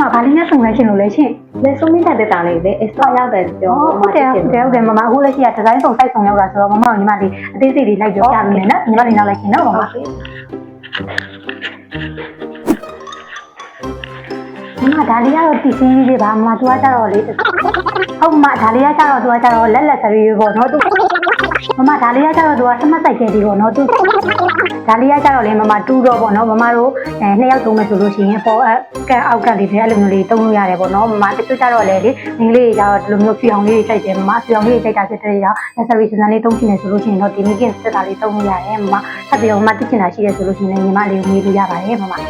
မဘာလေးနဲ့ဆုံလဲရှင်လို့လဲရှင် လက်ဆုံးမင်းတဲ့တာလေးလေ extra ရောက်တယ်ပြော ဟုတ်တယ်မမအခုလက်ရှိကဒီဇိုင်းစုံ site စုံရောက်တာဆိုတော့မမညီမလေးအသေးစိတ်လေးလိုက်ပြောပြမယ်နော်ညီမလေးနောက်လိုက်ရှင်နော်မမဒါလေးကတော့တီစီလေးပါမမသူကကြတော့လေဟုတ်မဒါလေးကကြတော့သူကကြတော့လက်စရီပေါ့နော်သူမမဒါလေးကကြတော့သူကစမတ်ဆိုင်ကလေးပေါ့နော်သူဒါလေးကကြတော့လေမမတူတော့ပေါ့နော်မမတို့နှစ်ယောက်သုံးမယ်ဆိုလို့ရှိရင်ပေါ်ကန်အောက်ကလေးတွေအဲ့လိုမျိုးလေးသုံးလို့ရတယ်ပေါ့နော်မမတချို့ကြတော့လေမိန်းကလေးတွေကြတော့ဒီလိုမျိုးဖြူအောင်လေးတွေကြိုက်တယ်မမဖြူအောင်လေးတွေကြိုက်တာဖြစ်တဲ့ကြောင့် necessary စံလေးသုံးချင်တယ်ဆိုလို့ရှိရင်တော့ဒီမိခင်စစ်တာလေးသုံးလို့ရတယ်မမဆက်ပြီးတော့မမသိချင်တာရှိတယ်ဆိုလို့ရှိရင်ညီမလေးကိုမေးလို့ရပါတယ်မမအဲ့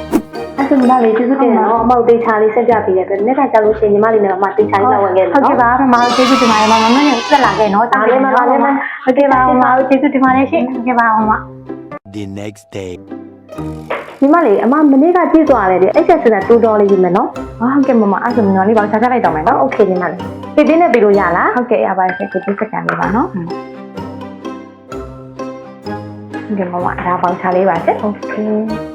ဒါညီမလေးကျေးဇူးတင်နော်အမောက်တေးချာလေးဆက်ပြပေးရတယ်နေ့ကကြောက်လို့ရှိရင်ညီမလေးနဲ့မတေးချာလေးလာဝင်ခဲ့တယ်နော်ဟုတ်ကဲ့ပါမမကျေးဇူးတင်ပါတယ်မမနဲ့ဆက်လာခဲ့နော်ဒါလေးမမလေးဟုတ်ကဲ့ပါမမကျေးဇူးတင်ပါတယ်ရှင်ဟုတ်ကဲ့ပါမမ The next day ညီမလေးအမမနေ့ကကြည့်သွားတယ်ဒီ HS နဲ့2ဒေါ်လေးယူမယ်နော်ဟုတ်ကဲ့မမအဲ့ဆိုညီမလေးပါချာချလိုက်တော့မယ်နော် โอเคညီမလေးပြတင်းနဲ့ပြီးလို့ရလားဟုတ်ကဲ့ရပါတယ်ရှင်ဒီစကန်လေးပါနော်ဟုတ်ကဲ့မမဒါပေါင်ချလေးပါရှင် โอเค